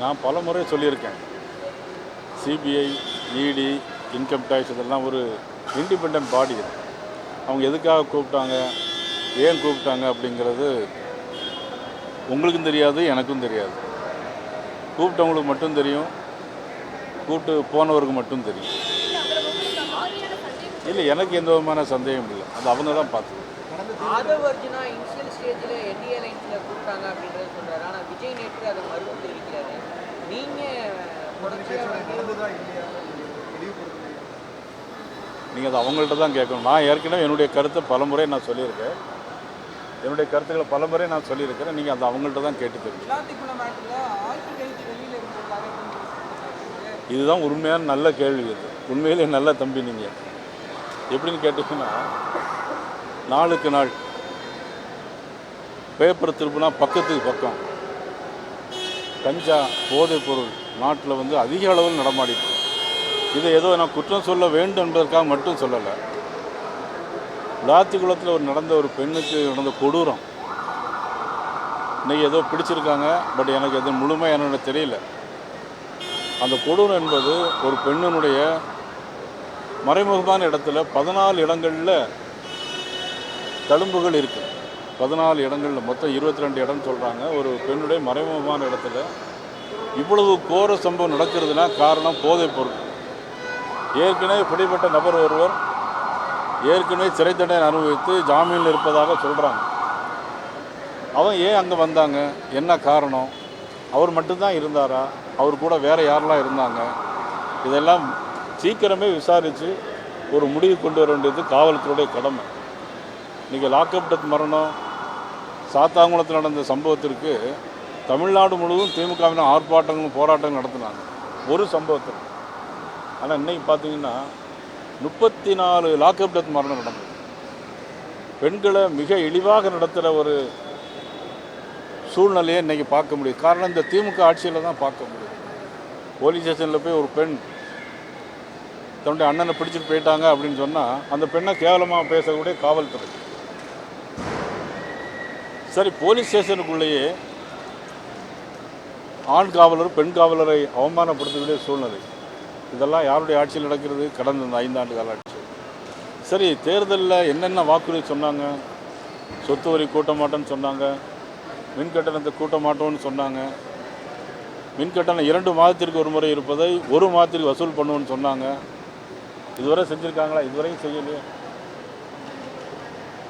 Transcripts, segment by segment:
நான் பல முறை சொல்லியிருக்கேன். சிபிஐ, இடி, இன்கம் டேக்ஸ் இதெல்லாம் ஒரு இண்டிபெண்ட் பாடி. அவங்க எதுக்காக கூப்பிட்டாங்க, ஏன் கூப்பிட்டாங்க அப்படிங்கிறது உங்களுக்கும் தெரியாது, எனக்கும் தெரியாது. கூப்பிட்டவங்களுக்கு மட்டும் தெரியும், கூப்பிட்டு போனவருக்கு மட்டும் தெரியும். இல்லை, எனக்கு எந்த விதமான சந்தேகம் இல்லை. அது அவங்க தான் பார்த்து. ஆதவ் அர்ஜுனா இனிஷியல் ஸ்டேஜில் என்டிஏ லைன்ஸில் கூப்பிட்டாங்க அப்படின்றத சொல்கிறாரு. ஆனால் விஜய் நேற்று அதை மறுப்பு தெரிவிக்கிறாரு. நீங்கள் அதை அவங்கள்ட்ட தான் கேட்கணும். நான் ஏற்கனவே என்னுடைய கருத்தை பலமுறை நான் சொல்லியிருக்கேன். என்னுடைய கருத்துக்களை பலமுறை நான் சொல்லியிருக்கிறேன். நீங்கள் அதை அவங்கள்ட்ட தான் கேட்டு தெரியும். இதுதான் உண்மையான நல்ல கேள்வி. இது உண்மையிலே நல்ல தம்பி. நீங்கள் எப்படின்னு கேட்டிங்கன்னா, நாளுக்கு நாள் பேப்பர் திருப்பினா பக்கத்துக்கு பக்கம் கஞ்சா போதைப் பொருள் நாட்டில் அதிக அளவில் நடமாடிட்டு. இதை ஏதோ நான் குற்றம் சொல்ல வேண்டும் என்பதற்காக மட்டும் சொல்லலை. விளாத்திக்குளத்தில் நடந்த ஒரு பெண்ணுக்கு நடந்த கொடூரம் இன்றைக்கி ஏதோ பிடிச்சிருக்காங்க. பட் எனக்கு எது முழுமையாக என்னோட தெரியல. அந்த கொடூரம் என்பது ஒரு பெண்ணினுடைய மறைமுகமான இடத்துல 14 இடங்களில் தழும்புகள் இருக்குது. 14 இடங்களில் மொத்தம் 22 இடம் சொல்கிறாங்க. ஒரு பெண்ணுடைய மறைமுகமான இடத்துல இவ்வளவு கோர சம்பவம் நடக்கிறதுனா காரணம் போதைப் பொருள். ஏற்கனவே பிடிப்பட்ட நபர் ஒருவர் ஏற்கனவே சிறை தண்டனை அனுபவித்து ஜாமீனில் இருப்பதாக சொல்கிறாங்க. அவன் ஏன் அங்கே வந்தாங்க, என்ன காரணம், அவர் மட்டும்தான் இருந்தாரா, அவர் கூட வேறு யாரெல்லாம் இருந்தாங்க, இதெல்லாம் சீக்கிரமே விசாரித்து ஒரு முடிவு கொண்டு வர வேண்டியது காவல்துறையுடைய கடமை. இன்றைக்கி லாக்அப் டெத் மரணம் சாத்தாங்குளத்தில் நடந்த சம்பவத்திற்கு தமிழ்நாடு முழுவதும் திமுகவினர் ஆர்ப்பாட்டங்களும் போராட்டங்களும் நடத்தினாங்க ஒரு சம்பவத்தில். ஆனால் இன்றைக்கி பார்த்தீங்கன்னா 34 லாக்அப் டெத் மரணம் நடந்தது. பெண்களை மிக இழிவாக நடத்துகிற ஒரு சூழ்நிலையை இன்றைக்கி பார்க்க முடியுது. காரணம் இந்த திமுக ஆட்சியில் தான் பார்க்க முடியும். போலீஸ் ஸ்டேஷனில் போய் ஒரு பெண் தன்னுடைய அண்ணனை பிடிச்சிட்டு போயிட்டாங்க அப்படின்னு சொன்னால் அந்த பெண்ணை கேவலமாக பேசக்கூடிய காவல்துறை. சரி, போலீஸ் ஸ்டேஷனுக்குள்ளேயே ஆண் காவலர் பெண் காவலரை அவமானப்படுத்தக்கூடிய சூழ்நிலை. இதெல்லாம் யாருடைய ஆட்சியில் நடக்கிறது? கடந்த இந்த 5 ஆண்டு கால ஆட்சி. சரி, தேர்தலில் என்னென்ன வாக்குறுதி சொன்னாங்க? சொத்து வரி கூட்ட மாட்டோன்னு சொன்னாங்க, மின் கட்டணத்தை கூட்ட மாட்டோம்னு சொன்னாங்க, மின் கட்டணம் 2 மாதத்திற்கு ஒரு முறை இருப்பதை 1 மாதத்திற்கு வசூல் பண்ணுவோன்னு சொன்னாங்க. இதுவரை செஞ்சுருக்காங்களா? இதுவரையும் செய்யலையே.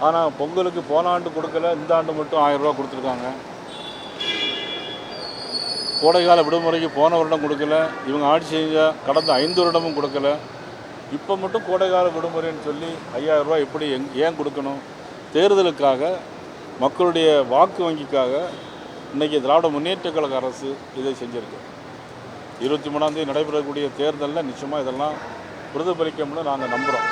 ஆனால் பொங்கலுக்கு போன ஆண்டு கொடுக்கல, இந்த ஆண்டு மட்டும் 1000 ரூபா கொடுத்துருக்காங்க. கோடைக்கால விடுமுறைக்கு போன வருடம் கொடுக்கல, இவங்க ஆட்சி செஞ்ச கடந்த 5 வருடமும் கொடுக்கல. இப்போ மட்டும் கோடைக்கால விடுமுறைன்னு சொல்லி 5000 ரூபா எப்படி ஏன் கொடுக்கணும்? தேர்தலுக்காக, மக்களுடைய வாக்கு வங்கிக்காக இன்றைக்கி திராவிட முன்னேற்ற கழக அரசு இதை செஞ்சுருக்கு. 23ஆம் தேதி நடைபெறக்கூடிய தேர்தலில் நிச்சயமாக இதெல்லாம் பிரதிபலிக்கும்னு நாங்கள் நம்புகிறோம்.